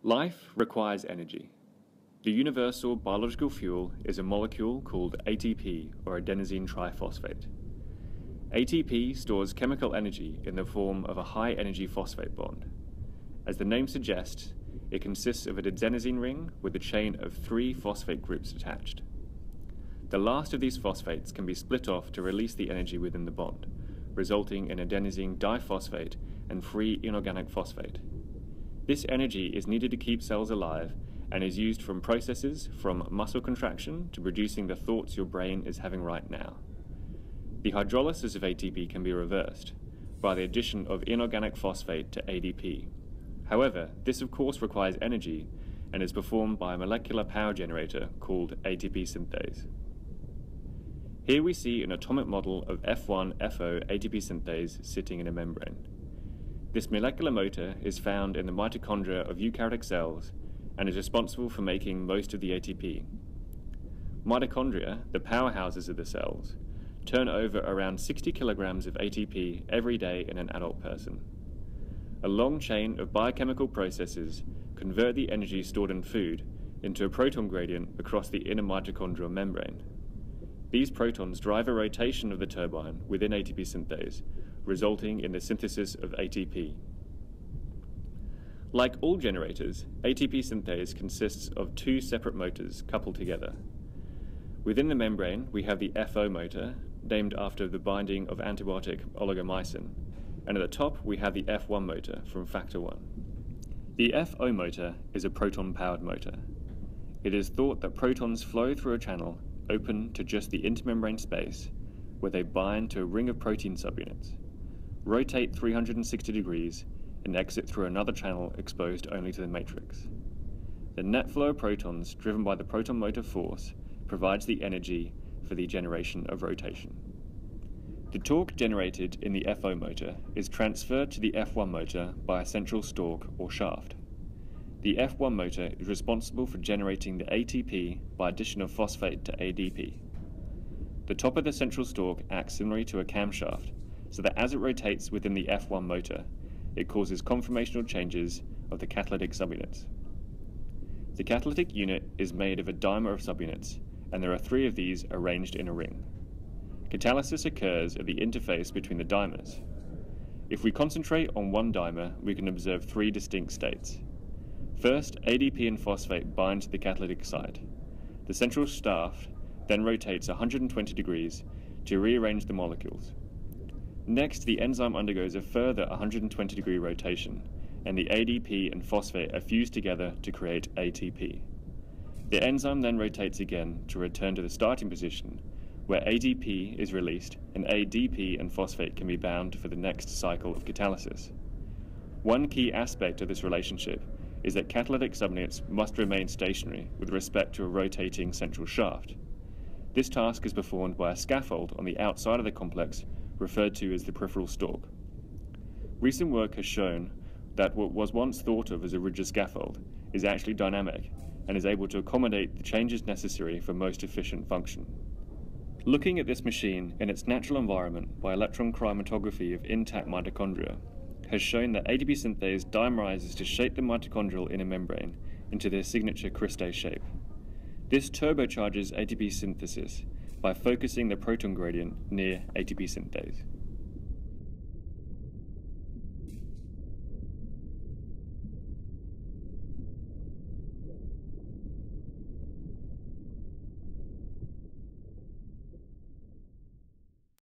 Life requires energy. The universal biological fuel is a molecule called ATP, or adenosine triphosphate. ATP stores chemical energy in the form of a high-energy phosphate bond. As the name suggests, it consists of an adenosine ring with a chain of 3 phosphate groups attached. The last of these phosphates can be split off to release the energy within the bond, resulting in adenosine diphosphate and free inorganic phosphate. This energy is needed to keep cells alive and is used from processes from muscle contraction to producing the thoughts your brain is having right now. The hydrolysis of ATP can be reversed by the addition of inorganic phosphate to ADP. However, this of course requires energy and is performed by a molecular power generator called ATP synthase. Here we see an atomic model of F1-FO ATP synthase sitting in a membrane. This molecular motor is found in the mitochondria of eukaryotic cells and is responsible for making most of the ATP. Mitochondria, the powerhouses of the cells, turn over around 60 kilograms of ATP every day in an adult person. A long chain of biochemical processes convert the energy stored in food into a proton gradient across the inner mitochondrial membrane. These protons drive a rotation of the turbine within ATP synthase, resulting in the synthesis of ATP. Like all generators, ATP synthase consists of 2 separate motors coupled together. Within the membrane, we have the FO motor, named after the binding of antibiotic oligomycin, and at the top we have the F1 motor from factor 1. The FO motor is a proton-powered motor. It is thought that protons flow through a channel open to just the intermembrane space, where they bind to a ring of protein subunits, rotate 360 degrees, and exit through another channel exposed only to the matrix. The net flow of protons driven by the proton motor force provides the energy for the generation of rotation. The torque generated in the FO motor is transferred to the F1 motor by a central stalk or shaft. The F1 motor is responsible for generating the ATP by addition of phosphate to ADP. The top of the central stalk acts similarly to a camshaft, so that as it rotates within the F1 motor, it causes conformational changes of the catalytic subunits. The catalytic unit is made of a dimer of subunits, and there are 3 of these arranged in a ring. Catalysis occurs at the interface between the dimers. If we concentrate on one dimer, we can observe 3 distinct states. First, ADP and phosphate bind to the catalytic site. The central shaft then rotates 120 degrees to rearrange the molecules. Next, the enzyme undergoes a further 120-degree rotation, and the ADP and phosphate are fused together to create ATP. The enzyme then rotates again to return to the starting position, where ADP is released and ADP and phosphate can be bound for the next cycle of catalysis. One key aspect of this relationship is that catalytic subunits must remain stationary with respect to a rotating central shaft. This task is performed by a scaffold on the outside of the complex, referred to as the peripheral stalk. Recent work has shown that what was once thought of as a rigid scaffold is actually dynamic and is able to accommodate the changes necessary for most efficient function. Looking at this machine in its natural environment by electron chromatography of intact mitochondria has shown that ATP synthase dimerizes to shape the mitochondrial inner membrane into their signature cristae shape. This turbocharges ATP synthesis by focusing the proton gradient near ATP synthase.